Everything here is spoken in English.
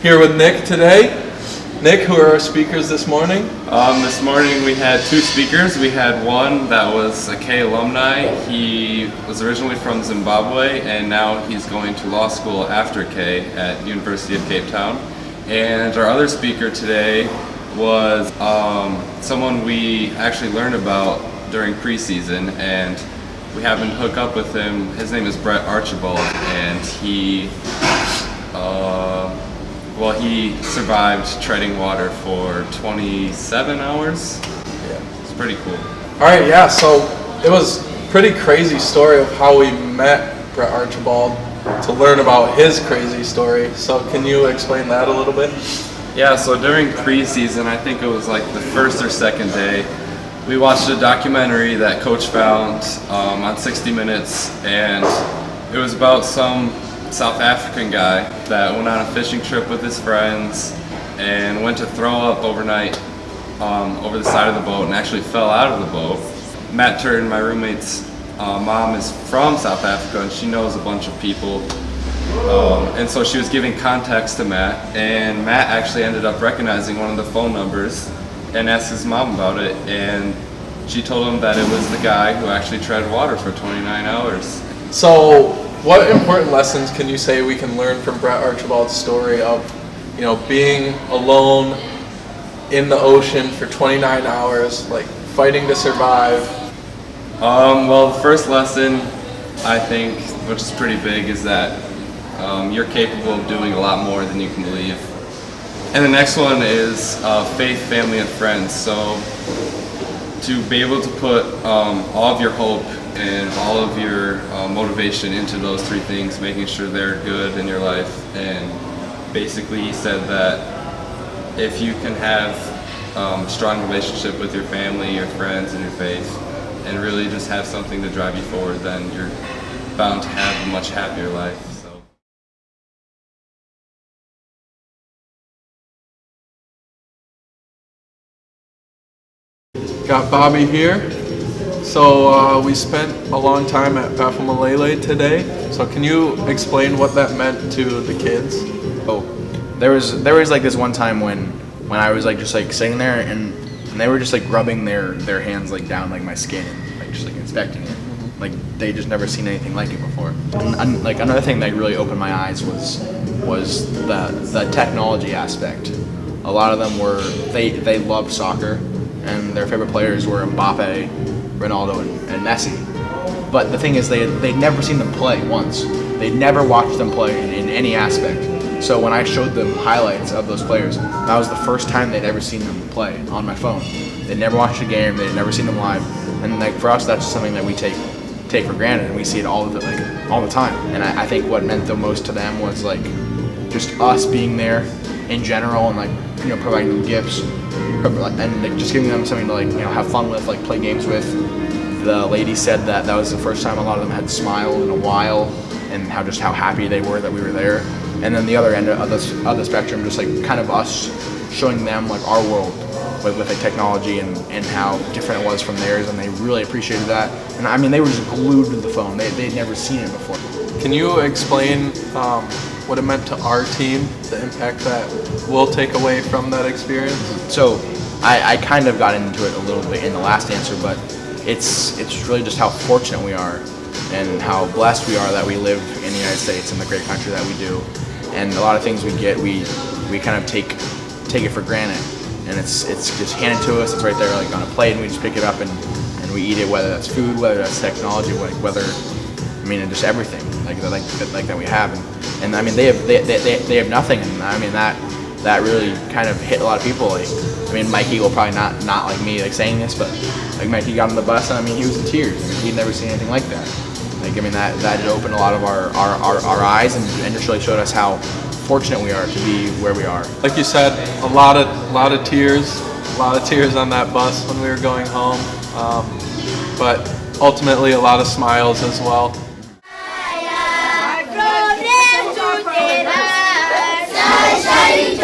Here with Nick today. Nick, who are our speakers this morning? This morning we had two speakers. We had one that was a K alumni. He was originally from Zimbabwe and now he's going to law school after K at University of Cape Town. And our other speaker today was someone we actually learned about during preseason, and we happened to hook up with him. His name is Archibald, and he survived treading water for 27 hours. Yeah, it's pretty cool. All right, yeah, so it was a pretty crazy story of how we met Brett Archibald to learn about his crazy story. So can you explain that a little bit? Yeah, so during preseason, I think it was like the first or second day, we watched a documentary that Coach found on 60 Minutes, and it was about some South African guy that went on a fishing trip with his friends and went to throw up overnight over the side of the boat and actually fell out of the boat. Matt Turton, my roommate's mom, is from South Africa and she knows a bunch of people. And so she was giving context to Matt, and Matt actually ended up recognizing one of the phone numbers and asked his mom about it, and she told him that it was the guy who actually tread water for 29 hours. So what important lessons can you say we can learn from Brett Archibald's story of, being alone in the ocean for 29 hours, like fighting to survive? Well, the first lesson, I think, which is pretty big, is that you're capable of doing a lot more than you can believe. And the next one is faith, family, and friends. So to be able to put all of your hope and all of your motivation into those three things, making sure they're good in your life. And basically he said that if you can have a strong relationship with your family, your friends, and your faith, and really just have something to drive you forward, then you're bound to have a much happier life. Got Bobby here. So we spent a long time at Baphumulele today. So can you explain what that meant to the kids? Oh, there was like this one time when I was like just like sitting there and they were just like rubbing their hands like down like my skin and like just like inspecting it. Like they just never seen anything like it before. And like another thing that really opened my eyes was the technology aspect. A lot of them they loved soccer, and their favorite players were Mbappe, Ronaldo, and Messi. But the thing is, they'd never seen them play once. They'd never watched them play in any aspect. So when I showed them highlights of those players, that was the first time they'd ever seen them play on my phone. They'd never watched a game. They'd never seen them live. And like for us, that's just something that we take for granted, and we see it all the time. And I think what meant the most to them was like just us being there in general, and like providing them gifts, and like just giving them something to like have fun with, like play games with. The lady said that was the first time a lot of them had smiled in a while, and how happy they were that we were there. And then the other end of the spectrum, just like kind of us showing them like our world with like technology and how different it was from theirs, and they really appreciated that. And I mean, they were just glued to the phone. They'd never seen it before. Can you explain what it meant to our team, the impact that we'll take away from that experience? So I kind of got into it a little bit in the last answer, but it's really just how fortunate we are and how blessed we are that we live in the United States, in the great country that we do. And a lot of things we get, we kind of take it for granted, and it's just handed to us. It's right there like on a plate, and we just pick it up and we eat it, whether that's food, whether that's technology, and just everything like that we have. And I mean, they have nothing, and I mean that really kind of hit a lot of people. Like, I mean, Mikey will probably not like me like saying this, but like Mikey got on the bus, and I mean, he was in tears. I mean, he'd never seen anything like that. Like, I mean, that had opened a lot of our eyes, and just really showed us how fortunate we are to be where we are. Like you said, a lot of tears on that bus when we were going home, but ultimately a lot of smiles as well. Sunshine,